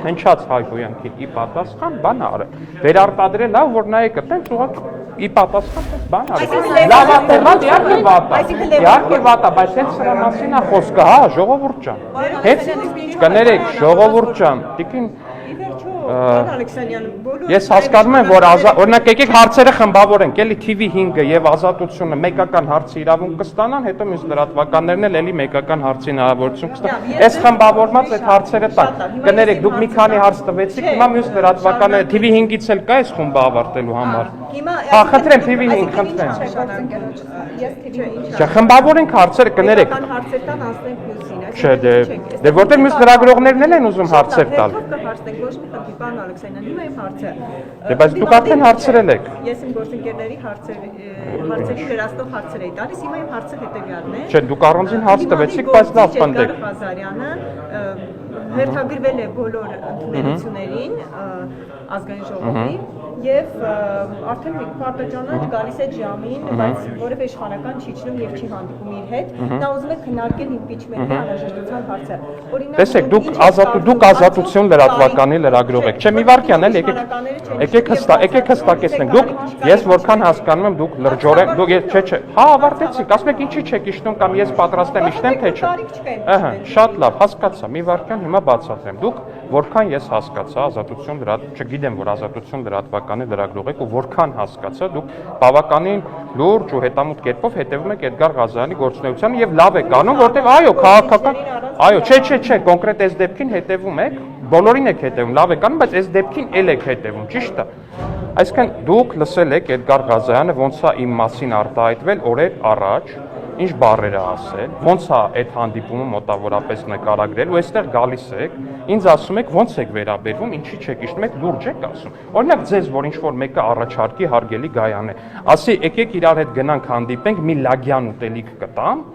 հնչած հայհոյանքի ի պատասխան բան արել։ Վերարտադրել լավ որ նայեք այդտեղ ուղղակի ի պատասխան բան արել։ Լավ ատեղած իհարկե վատա։ Իհարկե վատա, բայց հենց սրա մասին է խոսքը, հա, ժողովուրդ ջան։ Հենց կներեք, ժողովուրդ ջան, տիկին Ես հասկանում եմ, որ օրինակ եկեք հարցերը խմբավորենք, էլի TV5-ը եւ Ազատությունը մեկական հարցի իրավունք կստանան, հետո մյուս լրատվականներն էլ էլի մեկական հարցի հնարավորություն կստանան։ Այս խմբավորված այդ հարցերը տակ։ Կներեք, դուք մի քանի հարց տվեցիք, հիմա մյուս լրատվականները TV5-ից էլ կա այս խումբը ավարտելու համար։ Հա, խնդրեմ TV5, խնդրեմ։ Չէ, խմբավորենք հարցերը, կներեք։ Չէ, դե որտեղ մյուս լրագրողներն էլ են ուզում հարցեր տալ։ Պարոն Ալեքսանյան, հիմա իմ հարցը։ Դե բայց դուք արդեն հարցրել եք։ Ես իմ գործընկերների հարցերի վերաստող հարցեր էի տալիս, հիմա իմ հարցը հետևյալն է։ Չէ, դուք առանձին հարց տվեցիք, բայց լավ պնդեք։ Ղազարյանը հերթագրվել է բոլոր ընդունելություններին ազգային ժողովի եւ արդեն պարտաճանաչ գալիս է ժամին, բայց որևէ իշխանական չի իջնում եւ չի հանդիպում իր հետ։ Նա ուզում է քննարկել իմպիչմենտի անհրաժեշտության հարցը։ Տեսեք, դուք ազատություն լրատվականի լրագրող եք։ Չէ, մի վարքյան էլ եկեք հստակեցնենք։ Դուք ես որքան հասկանում եմ, դուք լրջորեն, դուք չէ, հա, ավարտեցիք, ասում եք ինչի չեք իջնում կամ ես պատրաստ եմ իջնեմ, թե չէ։ Ահա, շատ լավ, հասկացա։ Մի վարքյան հիմա բացատրեմ։ Դուք որքան ես հասկացա, ազատություն չգիտեմ, որ ազատություն լրատվականի լրագրող եք ու որքան հասկացա, դուք բավականին լուրջ ու հետամուտ կերպով հետևում եք Էդգար Ղազարյանի գործունեությանը եւ լավ եք անում, որտեղ այո, քաղաքական, այո, չէ, կոնկրետ այս դեպքին հետևում եք, բոլորին եք հետևում, լավ եք անում, բայց այս դեպքին էլ եք հետևում, ճիշտ է։ Այսինքն դուք լսել եք Էդգար Ղազարյանը ոնց է իմ մասին արտահայտվել օրեր առաջ, ինչ բառեր է ասել, ոնց է այդ հանդիպումը մոտավորապես նկարագրել ու այստեղ գալիս եք, ինձ ասում եք ոնց եք վերաբերվում, ինչի չեք իջնում, եք լուրջ եք ասում։ Օրինակ ձեզ, որ ինչ որ մեկը առաջարկի հարգելի Գայան է, ասի եկեք իրար հետ գնանք հանդիպենք, մի լագյան ուտելիք կտամ,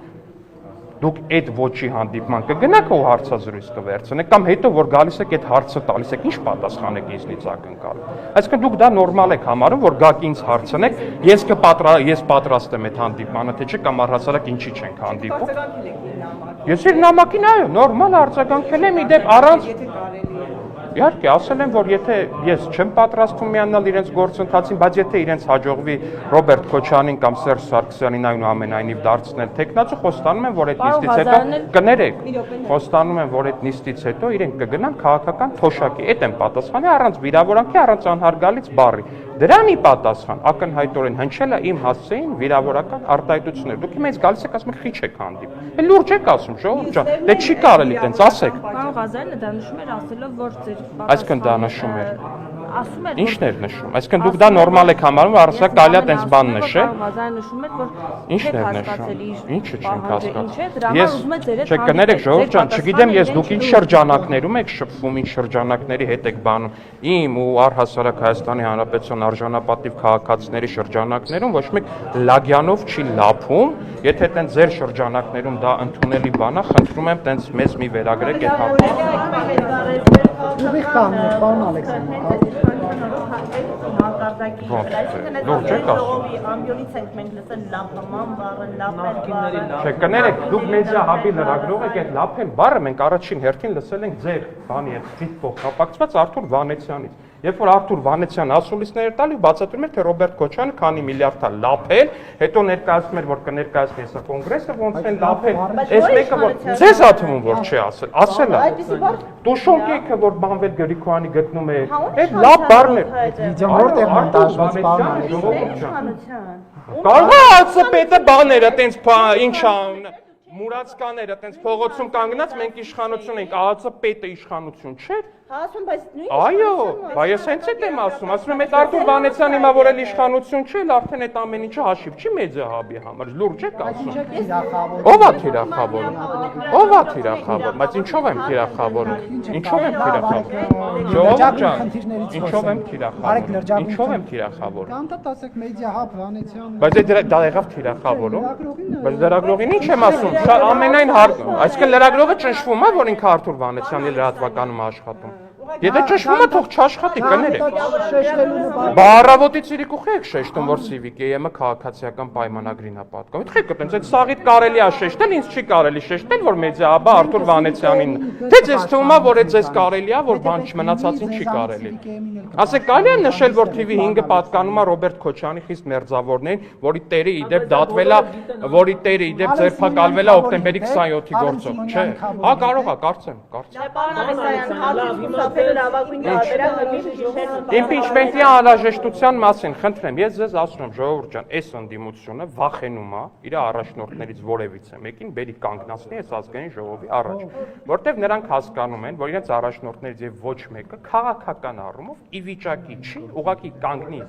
դուք այդ ոչի հանդիպման կգնաք ու հարցազրույց կվերցնեք կամ հետո որ գալիս եք այդ հարցը տալիս եք, ինչ պատասխան եք ինձնից ակնկալում։ Այսինքն դուք դա նորմալ եք համարում, որ գաք ինձ հարցնեք, ես պատրաստ եմ այդ հանդիպմանը, թե չէ կամ առհասարակ ինչի չենք հանդիպում։ Ես իր նամակին այո, նորմալ արձագանքել եմ իդեպ առանց Իհարկե, ասել եմ, որ եթե ես չեմ պատրաստվում միանալ իրենց գործընթացին, բայց եթե իրենց հաջողվի Ռոբերտ Քոչարյանին կամ Սերժ Սարգսյանին այնուամենայնիվ դարձնել տեխնացու, խոստանում եմ, որ այդ նիստից հետո կներեք, խոստանում եմ, որ այդ նիստից հետո իրենք կգնան քաղաքական թոշակի, այդ եմ պատասխանի առանց վիրավորանքի, առանց անհարգալից բառի։ Դրան ի պատասխան ակնհայտորեն հնչել է իմ հասցեին վիրավորական արտահայտություններ։ Դուք ինձ գալիս եք ասում եք խիչ եք հանդիպում։ Լուրջ եք ասում, ժողովուրդ ջան, դե չի կարելի տենց ասեք։ Պարոն Ղազարյանը դա նշում էր ասելով, որ ձեր Այսինքն դա նշում էր։ Ասում էր Ինչն էր նշում։ Այսինքն դուք դա նորմալ եք համարում, առասարակ կարելի է տենց բան նշել։ Ղազարյանը նշում էր, որ Ինչն էր նշում։ Ինչը չենք հասկացել։ Ես չէ, կներեք ժողովուրդ ջան, չգիտեմ ես դուք ինչ շրջանակներում եք շփվում, ինչ շրջանակների հետ եք բանում։ Իմ ու առհասարակ Հայաստանի Հանրապետության արժանապատիվ քաղաքացիների շրջանակներում ոչ մեկ լագյանով չի լափում, եթե տենց ձեր շրջանակներում դա ընդունելի բան է, խնդրում եմ տենց մեզ մի վերագրեք այդ հարցը։ Ուղիղ կանոն, պարոն Ալեքսանյան։ Լուրջ եք ասում։ ամբիոնից ենք մենք լսել լափման բառը, լափել Չէ, կներեք, դուք մեդիա հաբի լրագրող եք, այդ լափել բառը մենք առաջին հերթին լսել ենք ձեր բանի հետ ֆիթ կապակցված Արթուր Վանեցյանից։ Երբ որ Արթուր Վանեցյանը ասուլիսներ տալի, բացատրում էր, թե Ռոբերտ Քոչարյանը քանի միլիարդ է լափել, հետո ներկայացնում էր, որ կներկայացնի հեսա կոնգրեսը, ոնց են լափել։ Այս մեկը որ ձեզ աթվում որ չի ասել, ասել է։ Տուշոնկեքը որ Բանվել Գրիգորյանի գտնում է, այդ լավ բառն է։ Վիդեոն որտեղ մոնտաժված բառն է։ Կարող է ԱՑՊ-ը բաները, տենց ինչ ան մուրացկաները, տենց փողոցում կանգնած մենք իշխանություն ենք, ԱՑՊ-ը իշխանություն չէ։ Ասում, բայց նույն Այո, բայց հենց այդ եմ ասում, ասում եմ այդ Արթուր Վանեցյանը հիմա որ էլ իշխանություն չէ, արդեն այդ ամեն ինչը հաշիվ չի մեծը հաբի համար, լուրջ եք ասում։ Ո՞վ է թիրախավորում։ Ո՞վ է թիրախավորում, բայց ինչով եմ թիրախավորում։ Ինչով եմ թիրախավորում։ Ժողովուրդ ջան, ինչով եմ թիրախավորում։ Ինչով եմ թիրախավորում։ Կանտատ ասեք մեդիա հաբ Վանեցյան։ Բայց դա եղավ թիրախավորում։ Բայց լրագրողին ինչ եմ ասում, ամենայն այսինքն լրագրողը ճնշվում է, որ ինքը Արթուր Վանեցյանի լրատվականում աշխատում։ Եթե ճշմարիտ է, թող չաշխատի, կներեք։ Շեշտելու նպատակով։ Բա առավոտից իրիկուխ եք շեշտում, որ Civic AM-ը քաղաքացիական պայմանագրին է պատկանում։ Եք տենց այդ սաղիդ կարելի է շեշտել, ինձ չի կարելի շեշտել, որ մեդիաբա Արտուր Վանեցյանին։ Թե ձեզ թվում է, որ այդ ձեզ կարելի է, որ բան չմնացածին չի կարելի։ Ասեք, կարելի է նշել, որ TV5-ը պատկանում է Ռոբերտ Քոչյանի խիստ մերձավորներին, որի տերը իդեպ դատվել է, որի տերը իդեպ ձերբակալվել է օկտեմբերի 27-ի գործով, չէ։ Հա, կարող է, կարծեմ։ Իմպիչմենտի անհրաժեշտության մասին խնդրեմ, ես ձեզ ասում եմ, ժողովուրդ ջան, այս ընդդիմությունը վախենում է իր առաջնորդներից որևիցե մեկին բերի կանգնացնի այս ազգային ժողովի առաջ, որտեղ նրանք հասկանում են, որ իրենց առաջնորդներից եւ ոչ մեկը քաղաքական առումով ի վիճակի չի ուղղակի կանգնի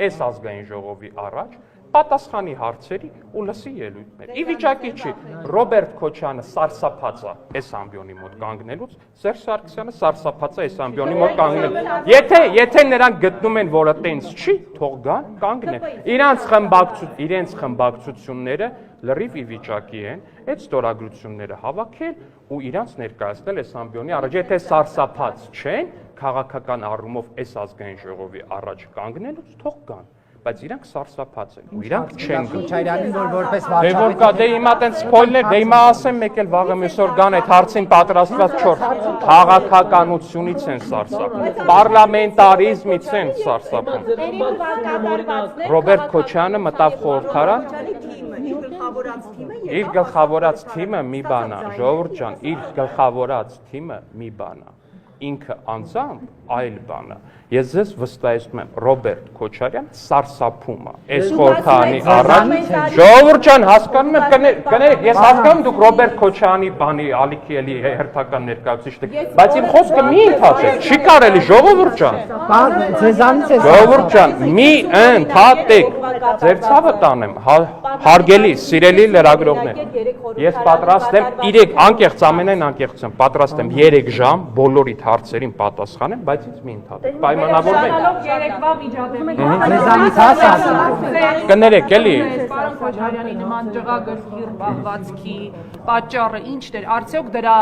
այս ազգային ժողովի առաջ պատասխանի հարցերի ու լսի ելույթներ։ Ի վիճակի չի Ռոբերտ Քոչյանը սարսափած է այս ամբիոնի մոտ կանգնելուց, Սերժ Սարգսյանը սարսափած է այս ամբիոնի մոտ կանգնելուց։ Եթե նրանք գտնում են, որ այտենց չի, թող գան, կանգնեն։ Իրենց խմբակցությունները լրիվ ի վիճակի են այդ ստորագրությունները հավաքել ու իրանց ներկայացնել այս ամբիոնի առաջ։ Եթե սարսափած չեն, քաղաքական առումով այս ազգային ժողովի առաջ կանգնելուց, թող գան։ Բայց իրանք սարսափած են ու իրանք չեն գնում։ Քոչարյանին որ որպես Դե որ կա, դե հիմա տենց սփոյլեր, դե հիմա ասեմ մեկ էլ վաղը մյուսօր գան այդ հարցին պատրաստված 4 քաղաքականությունից են սարսափում, պարլամենտարիզմից են սարսափում։ Ռոբերտ Քոչյանը մտավ խորհրդարան, իր գլխավորած թիմը մի բան է, ժողովուրդ ջան, իր գլխավորած թիմը մի բան է։ Ինքը անձամբ այլ բան է։ Ես ձեզ վստահեցնում եմ, Ռոբերտ Քոչարյան սարսափում է այս խորհրդանի առաջ։ Ժողովուրդ ջան, հասկանում եմ, կներեք, ես հասկանում դուք Ռոբերտ Քոչյանի բանի ալիքի էլի հերթական ներկայացուցիչ եք, բայց իմ խոսքը մի ընդհատեք, չի կարելի, ժողովուրդ ջան։ Ձեզանից է Ժողովուրդ ջան, մի ընդհատեք, ձեր ցավը տանեմ, հարգելի, սիրելի լրագրողներ։ Ես պատրաստ եմ 3 անկեղծ ամենայն անկեղծությամբ պատրաստ եմ 3 ժամ բոլորիդ հարցերին պատասխանեմ, բայց ինձ մի ընդհատեք։ Պայմանավորվենք։ Երեկվա միջադեպ ձեզանից հասած։ Կներեք, էլի։ Պարոն Քոչարյանի նման ջղագլխի պահվածքի պատճառը ինչն էր, արդյոք դրա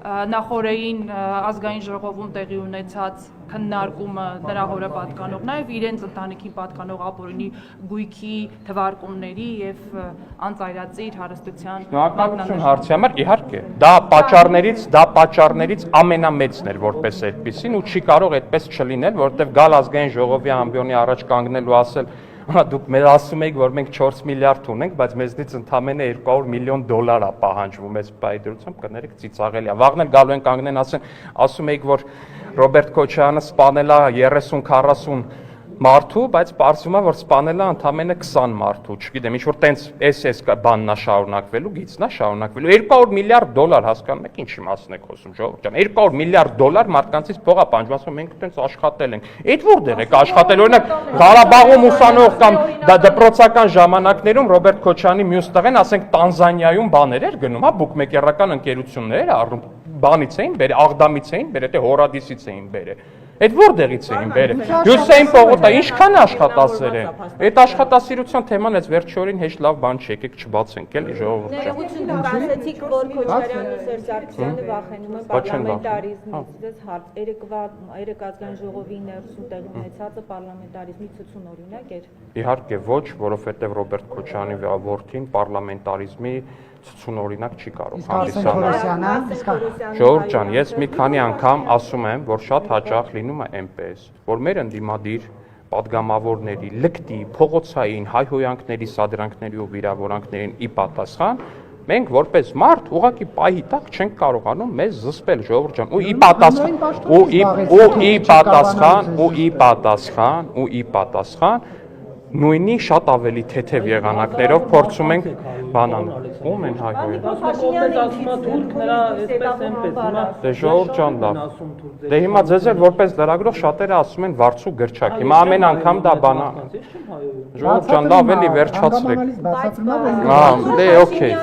նախորդային ազգային ժողովում տեղի ունեցած քննարկումը նրա հորը պատկանող, նաև իրենց ընտանիքին պատկանող ապօրինի գույքի թվարկումների եւ անծայրածիր հարստության Շնորհակալություն հարցի համար, իհարկե։ Դա պատճառներից ամենամեծն էր որպես այդպեսին ու չի կարող այդպես չլինել, որովհետեւ գալ ազգային ժողովի ամբիոնի առաջ կանգնել ու ասել դուք մեզ ասում եք, որ մենք 4 միլիարդ ունենք, բայց մեզնից ընդամենը $200 միլիոն է պահանջվում այս բայդրությամբ, կներեք ծիծաղելի է։ Վաղն էլ գալու են կանգնեն ասում եք, որ Ռոբերտ Քոչյանը սպանել է 30-40 մարդու, բայց պարզվում է, որ սպանել է ընդամենը 20 մարդու, չգիտեմ, ինչ որ տենց SS բանն է շարունակվելու, գիծն է շարունակվելու, $200 միլիարդ, հասկանում եք ինչ իմաստն եք խոսում, ժողովուրդ ջան, $200 միլիարդ մարդկանցից փող է պահանջվում, ասում մենք տենց աշխատել ենք։ Այդ որտեղ եք աշխատել, օրինակ Ղարաբաղում ուսանող կամ դպրոցական ժամանակներում Ռոբերտ Քոչյանի մյուս տղեն, ասենք Տանզանիայում բաներ էր գնում, հա, բուկմեկերական ընկերություններ առնում, բանից էին բերել, Աղդամից էին բերել, թե Հորադիսից էին բերել։ Այդ որտեղից էին բերել։ Հյուսեին Պողոտա ինչքան աշխատասեր են։ Այդ աշխատասիրության թեման էս վերջորին հեշտ լավ բան չի, եկեք չբացենք էլի ժողովուրդ ջան։ Ներողություն դուք ասեցիք, որ Քոչարյանը ու Սերժ Սարգսյանը վախենում են պարլամենտարիզմից։ Դες հարց երեք ազգային ժողովի ներսում տեղի ունեցածը պարլամենտարիզմի ցուցուն օրինակ էր։ Իհարկե ոչ, որովհետև Ռոբերտ Քոչյանի որդին պարլամենտարիզմի ցուցուն օրինակ չի կարող հանդիսանալ։ Ժողովուրդ ջան, ես մի քանի անգամ ասում եմ, որ շատ հաճախ լինում է այնպես, որ մեր ընդդիմադիր падգամավորների լկտի, փողոցային հայհոյանքների, սադրանքների ու վիրավորանքներին ի պատասխան մենք որպես մարդ ուղղակի պահի տակ չենք կարողանում մեզ զսպել, ժողովուրդ ջան, ու ի պատասխան նույնի շատ ավելի թեթև եղանակներով փորձում ենք բանան։ Ում են հայհոյել։ Դե ժողովուրդ ջան, լավ։ Դե հիմա ձեզ էլ որպես լրագրող շատերը ասում են վարձու գրչակ։ Հիմա ամեն անգամ դա բանա։ Ժողովուրդ ջան, լավ էլի վերջացրեք։ Հա, դե օքեյ։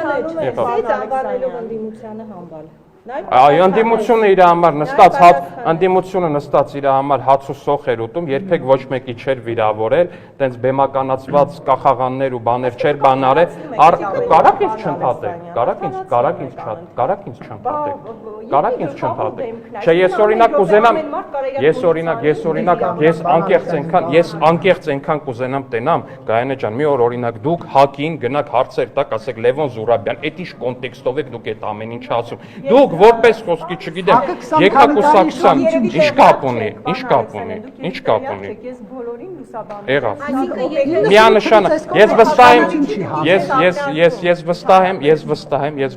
Այդ անվանելով ընդդիմությանը համբալ։ Այ ընդդիմությունը իր համար նստած ընդդիմությունը նստած իր համար հաց ու սոխ էր ուտում, երբեք ոչ մեկի չէր վիրավորել, տենց բեմականացված կախաղաններ ու բաներ չէր բանարել, կարակ ինձ չընդհատեք, կարակ ինձ չընդհատեք։ Չէ, ես օրինակ կուզենամ, ես անկեղծ այնքան կուզենամ տենամ, Գայանե ջան, մի օր օրինակ դուք հակին գնաք հարցեր տակ, ասեք Լևոն Զուրաբյան, այդ ինչ կոնտեքստով եք դուք այդ ամեն ինչը ասում։ Դուք որպես խոսքի չգիտեմ, եկակուսակցության ինչ կապ ունի։ Ես բոլորին լուսաբանում։ Եղավ։ Միանշանակ, ես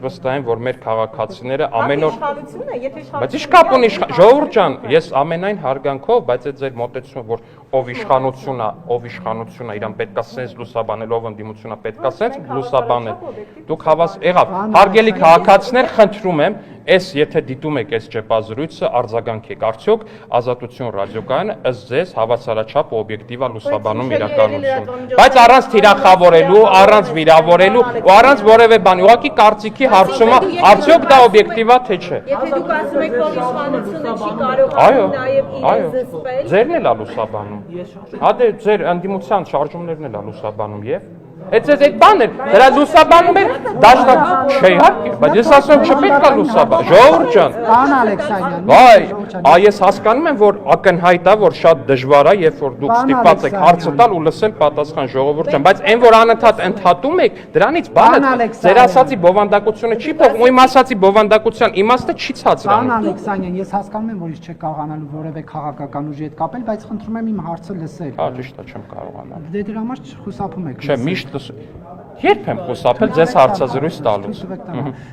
վստահ եմ, որ մեր քաղաքացիները ամեն օր Բայց ինչ կապ ունի ժողովուրդ ջան, ես ամենայն հարգանքով, բայց այդ ձեր մոտեցումը, որ ով իշխանությունը իրան պետքա սենց լուսաբանել, ով ընդդիմությունը պետքա սենց լուսաբանել։ Դուք եղավ, հարգելի քաղաքացիներ, խնդրում եմ, եթե դիտում եք այս ճեպազրույցը, արձագանքեք, արդյոք Ազատություն ռադիոկայանը ըստ ձեզ հավասարաչափ օբյեկտիվ է լուսաբանում իրականությունը։ Բայց առանց թիրախավորելու, առանց վիրավորելու ու առանց որևէ բանի, ուղղակի կարծիքի հարցում է, արդյոք դա օբյեկտիվ է թե չէ։ Եթե դուք ասում եք, որ իշխանությունը չի կարողանում նաև իրեն զսպել, ձերն էլ է լուսաբանում։ Հա դե ձեր ընդդիմության շարժումներն էլ է լուսաբանում եւ Այդ բան էր, դրա լուսաբանում էր դաշնակ, չէ իհարկե, բայց ես ասում եմ չպետք է լուսաբան, ժողովուրդ ջան։ Պարոն Ալեքսանյան։ Վայ, ես հասկանում եմ, որ ակնհայտ է, որ շատ դժվար է, երբ որ դուք ստիպված եք հարցը տալ ու լսել պատասխան ժողովուրդ ջան, բայց այն որ անընդհատ ընդհատում եք, դրանից բանը ձեր ասացի բովանդակությունը չի փոխ, ու իմ ասացի բովանդակության իմաստը չի ցածրանում։ Պարոն Ալեքսանյան, ես հասկանում եմ, որ ինչ չեք կարողանալու որևէ քաղաքական ուժի հետ կապել, բայց խնդրում եմ իմ հարցը լսել։ Հա, ճիշտ է, չեմ կարողանալ։ Դե դրա համար խուսափում եք։ Չէ, միշտ Երբ եմ խուսափել ձեզ հարցազրույց տալուց։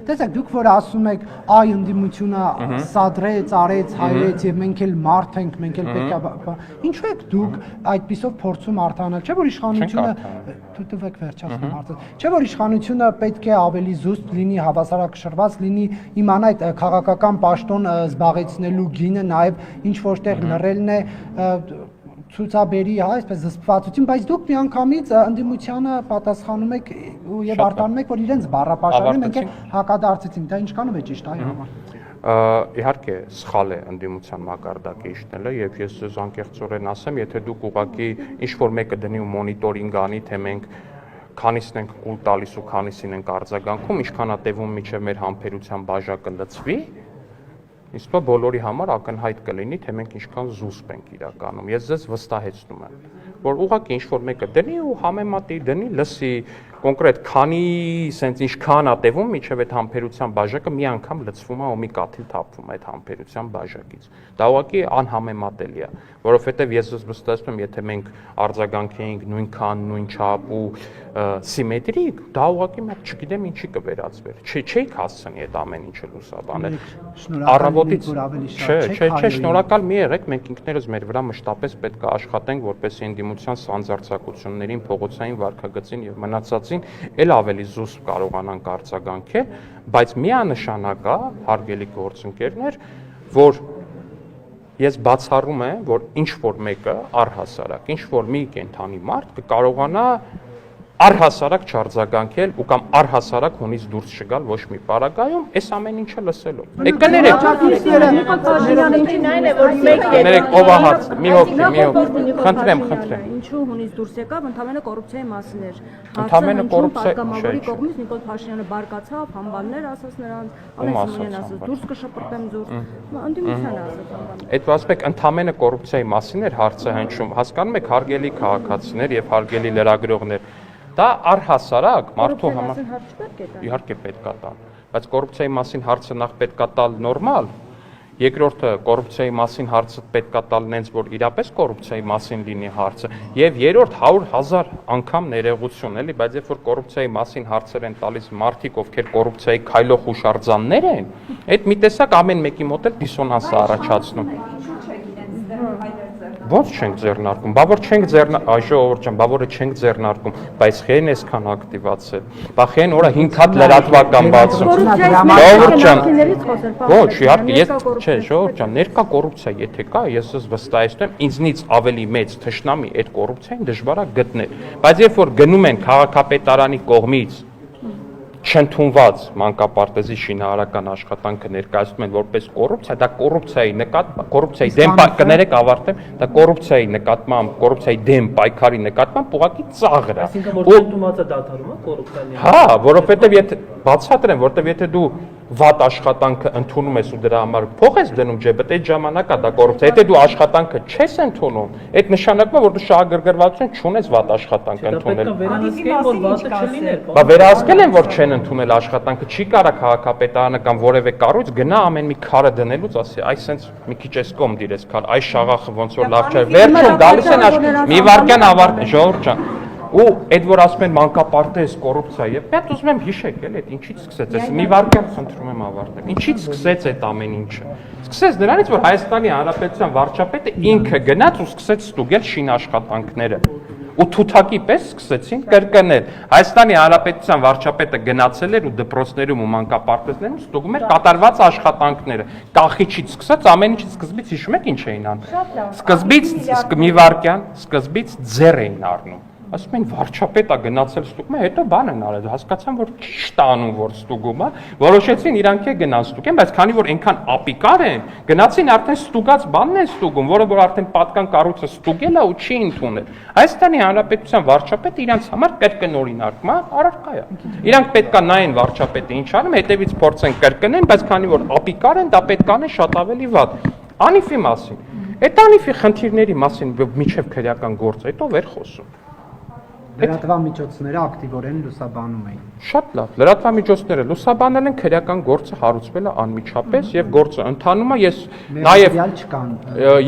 Տեսեք, դուք որ ասում եք, այ ընդդիմությունը սադրեց, արեց, հայրեց եւ մենք էլ մարդ ենք, մենք էլ պետք է ինչու եք դուք այդպիսով փորձում արտանալ, չէ՞ որ իշխանությունը թույլտվեք վերջացնում հարցը։ Չէ՞ որ իշխանությունը պետք է ավելի զուսպ լինի, հավասարակշռված լինի, իմանա այդ քաղաքական պաշտոն զբաղեցնելու գինը, նաեւ ինչ որտեղ լռելն է ցուցաբերի, հա, այսպես զսպվածություն, բայց դուք միանգամից ընդդիմությանը պատասխանում եք եւ արտանում եք, որ իրենց բառապաշարին մենք հակադարձեցինք, դա ինչքանով է ճիշտ, այո։ Իհարկե, սխալ է ընդդիմության մակարդակը իջնելը եւ ես ձեզ անկեղծորեն ասեմ, եթե դուք ուղղակի ինչ-որ մեկը դնի ու մոնիտորինգ անի, թե մենք քանիսն ենք կուլ տալիս ու քանիսին ենք արձագանքում, ինչքան է տևում մինչեւ մեր համբերության բաժակը լցվի, իսկ բոլորի համար ակնհայտ կլինի, թե մենք ինչքան զուսպ ենք իրականում։ Ես ձեզ վստահեցնում եմ, որ ուղղակի ինչ-որ մեկը դնի ու համեմատի, դնի, լսի կոնկրետ քանի սենց ինչքան է տևում, մինչև այդ համբերության բաժակը մի անգամ լցվում է ու մի կաթիլ թափվում է այդ համբերության բաժակից։ Դա ուղղակի անհամեմատելի է, որովհետև ես վստահեցնում եմ, եթե մենք արձագանքեինք նույնքան, նույն չափ ու սիմետրիկ, դա ուղղակի մենք չգիտեմ ինչի կվերածվեր։ Չէիք հասցնի այդ ամեն ինչը լուսաբանել։ Առավոտից չէ, շնորհակալ մի եղեք, մենք ինքներս մեր վրա մշտապես պետք է աշխատենք, որպեսզի ընդդիմության սանձարձակություններին, փողոցային վարքագծին եւ մնացածին էլ ավելի զուսպ կարողանանք արձագանքել, բայց միանշանակ է, հարգելի գործընկերներ, որ ես բացառում եմ, որ ինչ որ մեկը առհասարակ, ինչ որ մի կենթանի մարդ կկարողանա առհասարակ չարձագանքել ու կամ առհասարակ հունից դուրս չգալ ոչ մի պարագայում, այս ամեն ինչը լսելով։ Եք կներեք։ Կներեք, ով է հարց, մի հոգի, խնդրեմ։ Ինչու հունից դուրս եկավ, ընդհանրապես կոռուպցիայի մասին էր։ Ընդհանրապես կոռուպցիա կողմից Նիկոլ Փաշինյանը բարկացավ, համբալներ ասաց նրանց, Ալեքս Սիմոնյանն ասաց, դուրս կշպրտեմ դուրս, ընդդիմությանը ասաց։ Այդ ասպեկ ընդհանրապես կոռուպցիայի մասին էր հարցը հնչում։ Հասկանում եք, հարգելի քաղաքացիներ եւ հարգելի լրագրողներ, դա առհասարակ մարդու համար իհարկե պետք է տալ, բայց կոռուպցիայի մասին հարցը նախ պետք է տալ նորմալ, երկրորդը կոռուպցիայի մասին հարցը պետք է տալ նենց, որ իրապես կոռուպցիայի մասին լինի հարցը, եւ երրորդ 100,000 անգամ ներողություն, էլի, բայց երբ որ կոռուպցիայի մասին հարցեր են տալիս մարդիկ, ովքեր կոռուպցիայի քայլող հուշարձաններ են, այդ մի տեսակ ամեն մեկի մոտ էլ դիսոնանս է առաջացնում։ Ոնց չենք ձեռնարկում, բա որ չենք ձեռնարկում, այ ժողովուրդ ջան, բա որը չենք ձեռնարկում, բայց խեն այսքան ակտիվացել, բա խեն օրը 5 հատ լրատվական բացում, ժողովուրդ ջան, ոչ, իհարկե, ես, չէ, ժողովուրդ ջան, ներկա կոռուպցիա եթե կա, ես ես վստահեցնում եմ, ինձնից ավելի մեծ թշնամի այդ կոռուպցիային դժվար է գտնել, բայց երբ որ գնում են քաղաքապետարանի կողմից չընդունված մանկապարտեզի շինարարական աշխատանքը ներկայացնում են որպես կոռուպցիա, դա կոռուպցիայի նկատմամբ, կոռուպցիայի դեմ կներեք ավարտեմ, դա կոռուպցիայի նկատմամբ, կոռուպցիայի դեմ պայքարի նկատմամբ ուղղակի ծաղր է։ Այսինքն որ ընդունվածը դադարում է կոռուպցիան։ Հա, որովհետև եթե բացատրեմ, որովհետև եթե դու վատ աշխատանքը ընդունում ես ու դրա համար փող ես դնում ջեբդ, այդ ժամանակա դա կոռուպցիա։ Եթե դու աշխատանքը չես ընդունում, այդ նշանակում է, որ դու շահագրգռվածություն չունես վատ աշխատանք ընդունել։ Բա վերահսկել են, որ չեն ընդունել աշխատանքը, չի կարա քաղաքապետարանը կամ որևէ կառույց գնա ամեն մի քարը դնելուց ասի, այ սենց մի քիչ էս կողմ դիրես քար, այ շաղախը ոնց որ լավ չէ։ Վերջում գալիս են մի վարքյան ավարտ, ժողովուրդ ջան։ Ու այդ որ ասում են մանկապարտեզ կոռուպցիա եւ պետք ուզում եմ հիշեք էլ այդ ինչից սկսեց այս մի վարքյան խնդրում եմ ավարտել ինչից սկսեց այդ ամեն ինչը սկսեց դրանից որ Հայաստանի Հանրապետության վարչապետը ինքը գնաց ու սկսեց ստուգել շինաշխատանքները ու թութակի պես սկսեցին կրկնել Հայաստանի Հանրապետության վարչապետը գնացել էր ու դպրոցներում ու մանկապարտեզներում ստուգում էր կատարված աշխատանքները կախիչից սկսած ամեն ինչից սկզբից հիշում եք ինչ էին անում սկզբից մի վարքյան սկզբից ձեռ էին առնում ասում են վարչապետը գնացել ստուգում է, հետո բան են արել, հասկացան որ ճիշտ անում որ ստուգում է, որոշեցին իրանք է գնան ստուգեն, բայց քանի որ այնքան ապիկար են, գնացին արդեն ստուգած բանն են ստուգում, որը որ արդեն պատկան կառույցը ստուգել է ու չի ընդունել։ Հայաստանի Հանրապետության վարչապետը իրանք համար կրկնօրինակ առարկա է։ Իրանք պետք է նայեն վարչապետը ինչ անում, հետևից փորձեն կրկնեն, բայց քանի որ ապիկար են, դա պետք է անեն շատ ավելի վատ։ Անիֆի մասին։ Այդ անիֆի խնդիրների մասին միջև քրեական գործ, հետո վեր խոսում։ Լրատվամիջոցները ակտիվորեն լուսաբանում էին։ Շատ լավ։ Լրատվամիջոցները լուսաբանել են քրեական գործը հարուցվել է անմիջապես եւ գործը ընթանում է։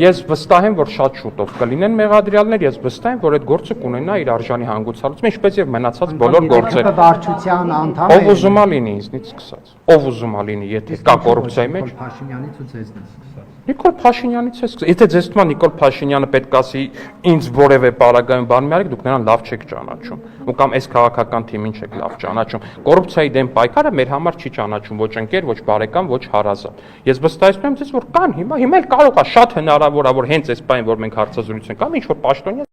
Ես վստահ եմ, որ շատ շուտով կլինեն մեղադրյալներ, ես վստահ եմ, որ այդ գործը կունենա իր արժանի հանգուցալուծում, ինչպես եւ մնացած բոլոր գործերը։ Վարչության անդամ Ով ուզում է լինի ինձնից սկսած։ Ով ուզում է լինի, եթե կա կոռուպցիայի մեջ։ Փաշինյանից ու ձեզնից սկսած։ Նիկոլ Փաշինյանից է սկսած։ Եթե ձեզ թվում է Նիկոլ Փաշինյանը պետք է ասի ինձ որևէ պարագայում բան մի արեք, դուք նրան լավ չեք ճանաչում։ Ու կամ այս քաղաքական թիմին չեք լավ ճանաչում։ Կոռուպցիայի դեմ պայքարը մեր համար չի ճանաչում ոչ ընկեր, ոչ բարեկամ, ոչ հարազատ։ Ես վստահեցնում եմ ձեզ, որ կան հիմա էլ կարող է շատ հնարավոր է, որ հենց այս պահին, որ մենք հարցազրույց ենք անում, ինչ որ պաշտոնյա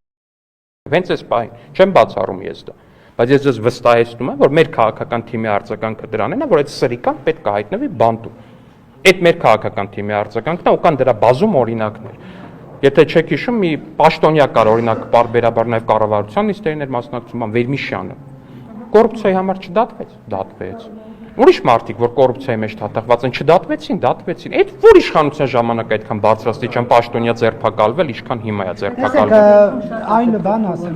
հենց այս պահին, չեմ բացառում ես դա։ Բայց ես ձեզ վստահեցնում եմ, որ մեր քաղաքական թիմի արձագանքը դրանն է, որ այդ սրիկան պետք է հայտնվի բանտում։ Այդ մեր քաղաքական թիմի արձագանքն է ու կան դրա բազում օրինակներ։ Եթե չեք հիշում, մի պաշտոնյա կար օրինակ պարբերաբար նաև կառավարության նիստերին էր մասնակցում, Վերմիշյանը։ Կոռուպցիայի համար չդատվեց, դատվեց։ Ուրիշ մարդիկ, որ կոռուպցիայի մեջ թաթախված են, չդատվեցին։ Այդ որ իշխանության ժամանակ այդքան բարձրաստիճան պաշտոնյա ձերբակալվել, ինչքան հիմա է ձերբակալվել։ Այն բան ասեմ։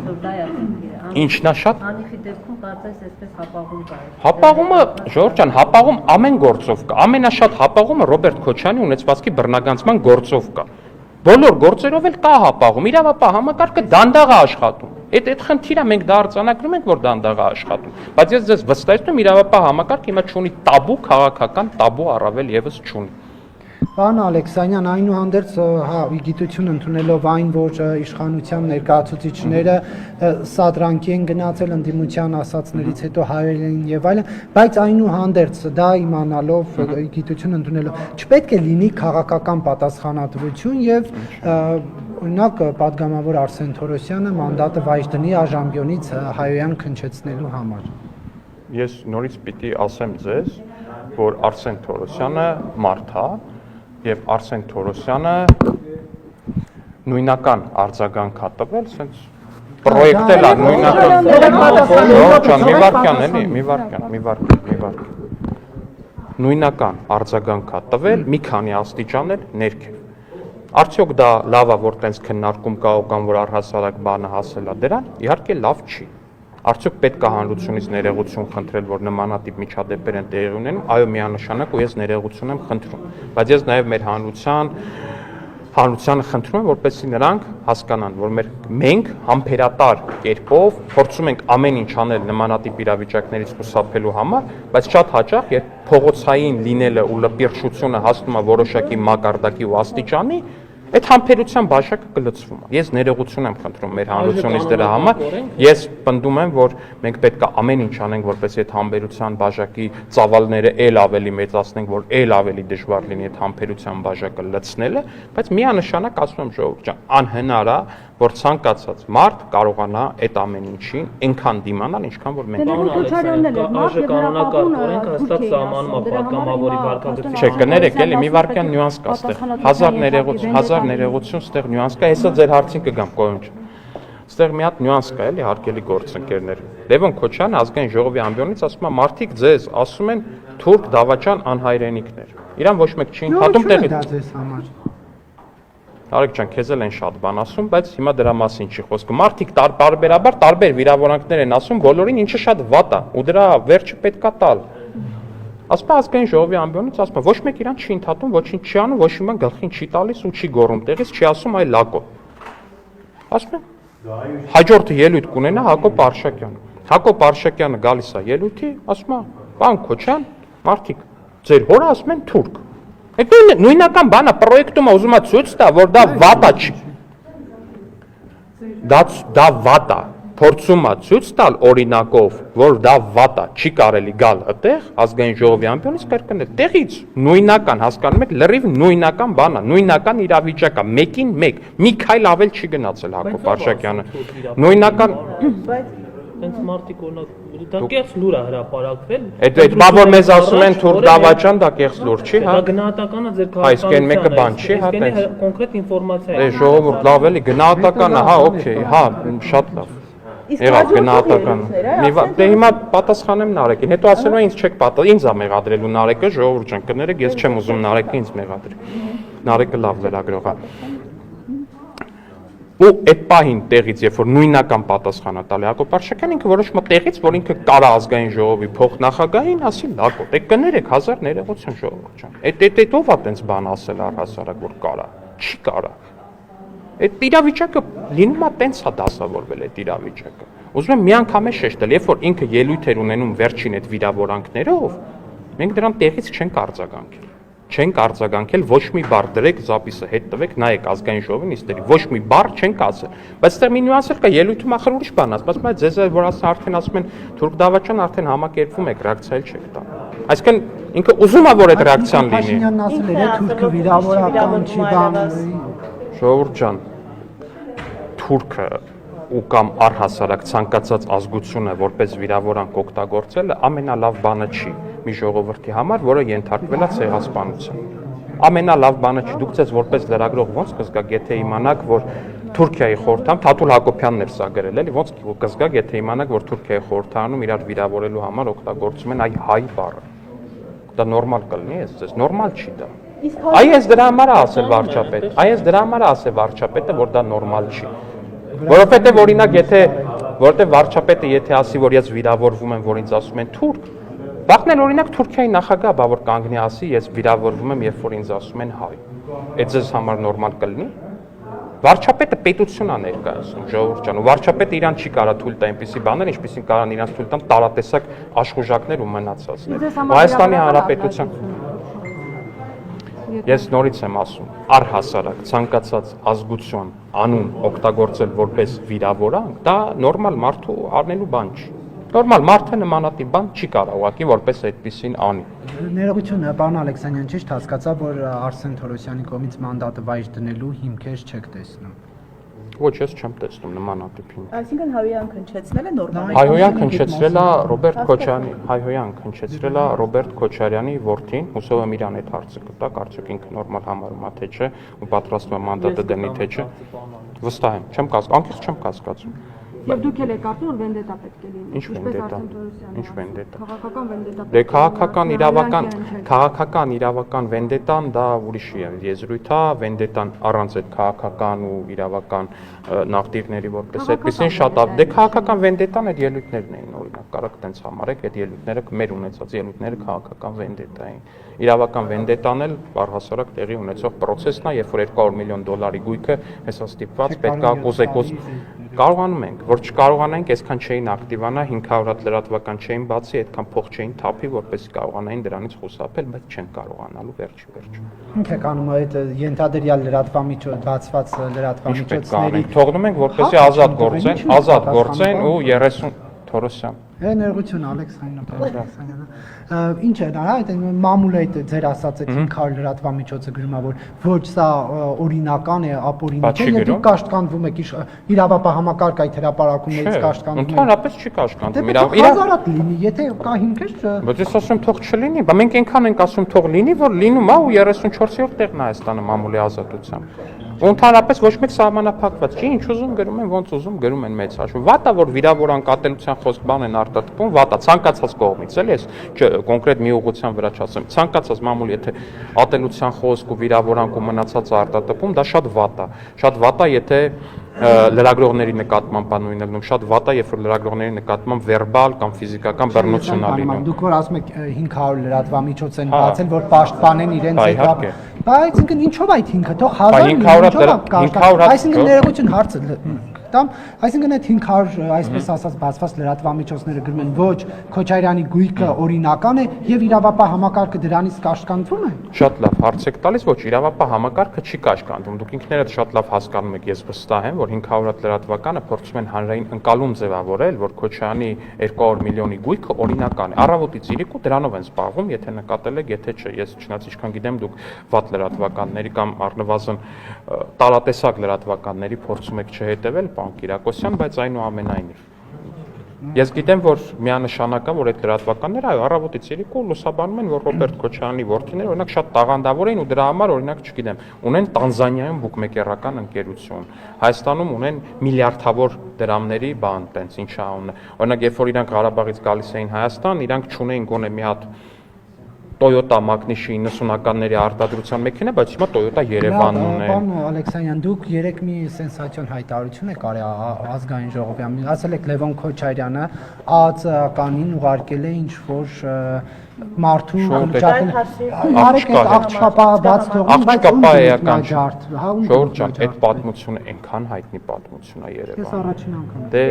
Ինչն է շատ։ Անիֆի դեպքում կարծես այսպես հապաղում կա։ Հապաղումը, Ժողովուրդ ջան, հապաղում ամեն գործով կա։ Ամենաշատ հապաղումը Ռոբերտ Քոչյանի ունեցվածքի բռնագանցման գործով կա։ Բոլոր գործերով էլ կա հապաղում, իրավապահ համակարգը դանդաղ է աշխատում։ Այդ խնդիրը մենք դա արձանագրում ենք, որ դանդաղ է աշխատում, բայց ես ձեզ վստահեցնում եմ, իրավապահ համակարգը հիմա չունի տաբու, քաղաքական տաբու առավել եւս չունի։ Պարոն Ալեքսանյան, այնուհանդերձ, հա, գիտություն ընդունելով այն, որ իշխանության ներկայացուցիչները սադրանքի են գնացել ընդդիմության ասածներից հետո հայել են եւ այլն, բայց այնուհանդերձ դա իմանալով, գիտություն ընդունելով, չպետք է լինի քաղաքական պատասխանատվություն եւ օրինակ պատգամավոր Արսեն Թորոսյանը մանդատը վայր դնի Աժամբյոնից հայոյան քնչեցնելու համար։ Ես նորից պիտի ասեմ ձեզ, որ Արսեն Թորոսյանը մարդ է եւ Արսեն Թորոսյանը նույնական արձագանք է տվել, ասենց պրոյեկտել է նույնական մի վարքյան նույնական արձագանք է տվել մի քանի աստիճան էլ ներքև արդյոք դա լավ է որ տենց քննարկում կա կամ որ առհասարակ բանը հասել է դրան իհարկե լավ չի արդյոք պետք է հանրությունից ներողություն խնդրել որ նմանատիպ միջադեպեր են տեղի ունենում այո միանշանակ ու ես ներողություն եմ խնդրում բայց ես նաև մեր հանրությանը խնդրում եմ որպեսզի նրանք հասկանան որ մենք համբերատար կերպով փորձում ենք ամեն ինչ անել նմանատիպ իրավիճակներից խուսափելու համար բայց շատ հաճախ երբ փողոցային լինելը ու լպիրշությունը հասնում է որոշակի մակարդակի ու աստիճանի այդ համբերության բաժակը կլցվում է։ Ես ներողություն եմ խնդրում մեր հանրությունից դրա համար։ Ես պնդում եմ, որ մենք պետք է ամեն ինչ անենք, որպեսզի այդ համբերության բաժակի ծավալները ել ավելի մեծացնենք, որ ել ավելի դժվար լինի այդ համբերության բաժակը լցնելը, բայց միանշանակ ասում եմ ժողովուրդ ջան, անհնար է, որ ցանկացած մարդ կարողանա այդ ամեն ինչին այնքան դիմանալ, ինչքան որ մենք Չէ, կներեք, էլի մի վարքյան նյուանս կա ստեղ։ Հազար ներողություն, ստեղ նյուանս կա, հեսա ձեր հարցին կգամ կողմջ։ Ստեղ մի հատ նյուանս կա, էլի հարգելի գործընկերներ։ Լևոն Քոչյանը ազգային ժողովի ամբիոնից ասում է, մարդիկ ձեզ ասում են թուրք դավաճան անհայրենիքներ։ Իրան ոչ մեկ չի ընդհատում տեղից։ Արեգ ջան, քեզ էլ են շատ բան ասում, բայց հիմա դրա մասին չի խոսքը։ Մարդիկ տարբերաբար տարբեր վիրավորանքներ են ասում, բոլորին ինչը շատ վատ է, ու դրա վերջը պետքա տալ։ Ասում է ազգային ժողովի ամբիոնից, ասում է, ոչ մեկ իրան չի ընդհատում, ոչինչ չի անում, ոչ մի բան գլխին չի տալիս ու չի գոռում տեղից, չի ասում այ լակո։ Ասում է, հաջորդը ելույթ կունենա Հակոբ Արշակյանը։ Հակոբ Արշակյանը գալիս է ելույթի, ասում է, պարոն Քոչյան, մարդիկ, ձեր հորը ասում են թուրք։ Այդ նույնական բանը պրոյեկտումը ուզում է ցույց տա, որ դա վատ է չի։ Դա վատ է։ Փորձում է ցույց տալ օրինակով, որ դա վատ է, չի կարելի գալ այդտեղ ազգային ժողովի ամբիոնից կրկնել։ Տեղից նույնական հասկանում եք, լրիվ նույնական բան է, նույնական իրավիճակ է, մեկին մեկ։ Մի քայլ ավել չի գնացել Հակոբ Արշակյանը։ Նույնական Հենց մարդիկ օրինակ դա կեղծ լուր է հրապարակվել։ Այդ բա որ մեզ ասում են թուրք դավաճան, դա կեղծ լուր չի, հա։ Դա գնահատականը ձեր Այսինքն մեկը բան չի, հա, տես։ կոնկրետ ինֆորմացիա է։ Ժողովուրդ լավ էլի գնահատականը, հա, օքեյ, հա, շատ լավ։ Եղավ գնահատականը։ Դե հիմա պատասխանեմ Նարեկին, հետո ասելու են ինձ չեք պատասխան, ինձ է մեղադրելու Նարեկը, ժողովուրդ ջան, կներեք, ես չեմ ուզում Նարեկը ինձ մեղադրի։ Նարեկը լավ լրագրող է։ Ու այդ պահին տեղից, երբ որ նույնական պատասխանը տալի Հակոբ Արշակյան, ինքը որոշում է տեղից, որ ինքը կարա ազգային ժողովի փոխնախագահին ասի լակո, դե կներեք հազար ներողություն ժողովուրդ ջան։ Այդ ով է տենց բան ասել առհասարակ որ կարա, չի կարա։ Այդ իրավիճակը լինում է տենց է դասավորվել այդ իրավիճակը։ Ուզում եմ մի անգամ է շեշտել, երբ որ ինքը ելույթ էր ունենում վերջին այդ վիրավորանքներով, մենք դրան տեղից չենք արձագանքել։ Չենք արձագանքել ոչ մի բառ դրեք զապիսը հետ տվեք նայեք ազգային ժողովին իստերի ոչ մի բառ չենք ասել բայց այստեղ մի նյուանս էլ կա ելույթում ախր ուրիշ բան ասում բայց ձեզ որ արդեն ասում են թուրք դավաճան արդեն համակերպվում եք ռեակցիա չեք տա այսինքն ինքը ուզում է որ այդ ռեակցիան լինի Փաշինյանն ասել էր թուրքը վիրավորական չի բան ժողովուրդ ջան թուրքը ու կամ առհասարակ ցանկացած ազգությունը որպես վիրավորանք օգտագործելը ամենալավ բանը չի մի ժողովրդի համար, որը ենթարկվել է ցեղասպանության։ Ամենալավ բանը չի, դուք ձեզ որպես լրագրող ոնց կզգաք, եթե իմանաք, որ Թուրքիայի խորհրդան, Թաթուլ Հակոբյանն էր սա գրել, էլի ոնց կզգաք, եթե իմանաք, որ Թուրքիայի խորհրդանում իրար վիրավորելու համար օգտագործում են այ հայ բառը։ Դա նորմալ կլինի, ես նորմալ չի դա։ Այս դրա համար է ասել վարչապետը, այս դրա համար է ասել վարչապետը, որ դա նորմալ չի։ Որովհետև օրինակ, որովհետև վարչապետը եթե ասի, որ ես վիրավորվում եմ, որ ինձ ասում են թուրք, Վաղն էլ օրինակ Թուրքիայի նախագահ բա որ կանգնի ասի, ես վիրավորվում եմ, երբ որ ինձ ասում են հայ։ Այդ ձեզ համար նորմալ կլինի։ Վարչապետը պետություն է ներկայացնում, ժողովուրդ ջան, ու վարչապետը իրան չի կարա թույլ տա այնպիսի բաներ, ինչպեսին կարան իրանց թույլ տան տարատեսակ աշխուժակներ ու մնացածներ։ Հայաստանի Հանրապետության Ես նորից եմ ասում, առհասարակ ցանկացած ազգություն անուն օգտագործել որպես վիրավորանք, դա նորմալ մարդու առնելու բան չի։ Նորմալ մարդը նմանատիպ բան չի կարող ուղղակի որպես այդպեսին անի։ Ներողություն, պարոն Ալեքսանյան, ճիշտ հասկացա, որ Արսեն Թորոսյանի կողմից մանդատը վայր դնելու հիմքեր չեք տեսնում։ Ոչ, ես չեմ տեսնում նմանատիպ հիմք։ Այսինքն Հայոյան քնչեցնելը նորմալ է։ Հայոյան քնչեցրել է Ռոբերտ Քոչարյանի, Հայոյան քնչեցրել է Ռոբերտ Քոչարյանի որդին, հուսով եմ իրան այդ հարցը կտա, կարծեք ինքը նորմալ համարում է թե չէ, ու պատրաստվում է մանդատը դնի թե չէ։ Վստահ եմ, չեմ կասկածում, անկեղծ չեմ կասկածում։ Եվ դուք էլ եք կարծում, որ վենդետա պետք է լինի։ Ինչ վենդետա։ Ինչ վենդետա։ Քաղաքական վենդետա։ Դե քաղաքական իրավական վենդետան դա ուրիշ եզրույթ է, վենդետան առանց այդ քաղաքական ու իրավական նավթիրների որպես այդպեսին շատ դե քաղաքական վենդետան այդ ելույթներն էին օրինակ, կարակ տենց համարեք, այդ ելույթները մեր ունեցած ելույթները քաղաքական վենդետա էին։ Իրավական վենդետան էլ առհասարակ տեղի ունեցող process-ն է, երբ որ 200 միլիոն դոլարի գույքը հեսա ստիպված պետքա կուզեկոս կարողանում ենք, որ չկարողանանք, այսքան չէին ակտիվանա, 500 հատ լրատվական չէին բացի, այդքան փող չէին թափի, որպեսզի կարողանային դրանից խուսափել, բայց չեն կարողանալու վերջի։ Ինչ եք անում այդ ենթադրյալ լրատվամիջոց բացված լրատվամիջոցների։ Թողնում ենք, որպեսզի ազատ գործեն ու 30 Թորոսյան։ Ներողություն Ալեքսանդրը։ Ինչ է դա, այդ մամուլը այդ ձեր ասած այդ 500 լրատվամիջոցը գրում է, որ ոչ սա օրինական է, ապօրինակ է, եւ դուք կաշտկանվում եք իրավապահ համակարգ այդ հրապարակումներից կաշտկանվում եք։ Ընդհանրապես չի կաշկանդվում։ Հազարատ լինի, եթե կա հիմքեր, բայց ես ասում թող չլինի, բա մենք այնքան ենք ասում թող լինի, որ լինում է ու 34-րդ տեղն է Հայաստանը մամուլի ազատությամբ։ Ու ընդհանրապես ոչ մեկ սահմանափակված չի, ինչ ուզում գրում են, ոնց ուզում գրում են մեծ հաշվով։ Վատա որ վիրավորան կատելության խոսք բան են արտադրվում, վատա ցանկացած կողմից, էլի ես կոնկրետ մի ուղղության վրա չասեմ, ցանկացած մամուլ եթե ատելության խոսք ու վիրավորանք ու մնացած արտադրվում, դա շատ վատա, եթե լրագրողների նկատմամբ բանույն ելնում, շատ վատա, երբ որ լրագրողների նկատմամբ վերբալ կամ ֆիզիկական բռնություն ա լինում։ Դուք որ ասում եք 500 լրատվամիջոց են բացել, որ պաշտպանեն իրենց հետ։ Բայց ինքն ինչով այդ 5-ը, թող 1000, այսինքն ներողություն հարցը տամ, այսինքն այդ 500 այսպես ասած բացված լրատվամիջոցները գրում են ոչ Քոչարյանի գույքը օրինական է եւ իրավապահ համակարգը դրանից կաշկանդվում է։ Շատ լավ հարց եք տալիս, ոչ իրավապահ համակարգը չի կաշկանդվում։ Դուք ինքներդ շատ լավ հասկանում եք, ես վստահ եմ, որ 500 լրատվականը փորձում են հանրային ընկալում ձևավորել, որ Քոչարյանի 200 միլիոնի գույքը օրինական է։ Առավոտից իրիկու դրանով են զբաղվում, եթե նկատել եք, եթե չէ, ես չնայած ինչքան գիտեմ, դուք վատ լրատվականների կամ առնվազն տարատեսակ լրատվականների փորձում եք չհետևել, պարոն Կիրակոսյան, բայց այնուամենայնիվ ես գիտեմ, որ միանշանակ է, որ այդ լրատվականները այո առավոտից իրիկու լուսաբանում են, որ Ռոբերտ Քոչարյանի որդիները օրինակ շատ տաղանդավոր էին ու դրա համար օրինակ չգիտեմ, ունեն Տանզանիայում բուկմեկերական ընկերություն, Հայաստանում ունեն միլիարդավոր դրամների բան, տենց ինչ անունը։ Օրինակ երբ որ իրանք Ղարաբաղից գալիս էին Հայաստան, իրանք չունեին գոնե մի հատ Toyota Magnishi 90-ականների արտադրության մեքենա, բայց հիմա Toyota Երևանն ունեն։ Պարոն Ալեքսանյան, դուք երեք մի սենսացիոն հայտարարություն եք արել ազգային ժողովի, ասել եք Լևոն Քոչարյանը ԱԱԾ-ականին ուղարկել է ինչ-որ մարդու հրճակել։ Արեք այդ աղջկապա բաց թողին, բայց Ժողովուրդ ջան, այդ պատմությունը այնքան հայտնի պատմություն է Երևանում։ Ես առաջին անգամ։ Դե,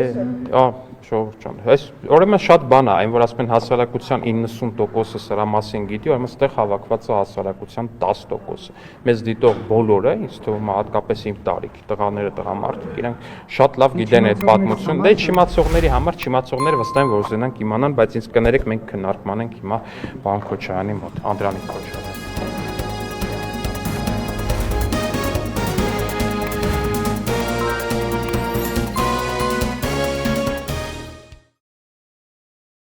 ժողովուրդ ջան, այս ուրեմն շատ բան է, այն որ ասում են հասարակության 90%-ը սրա մասին գիտի, ուրեմն այստեղ հավաքված է հասարակության 10%-ը։ Մեզ դիտող բոլորը, ինձ թվում է հատկապես իմ տարիքի տղաները, տղամարդիկ, իրանք շատ լավ գիտեն այդ պատմությունը։ Դե չիմացողների համար չիմացողները վստահ են որ ուզենան իմանան, բայց ինձ կներեք մենք քննարկման ենք հիմա պարոն Քոչարյանի մոտ, Անդրանիկ Քոչարյան։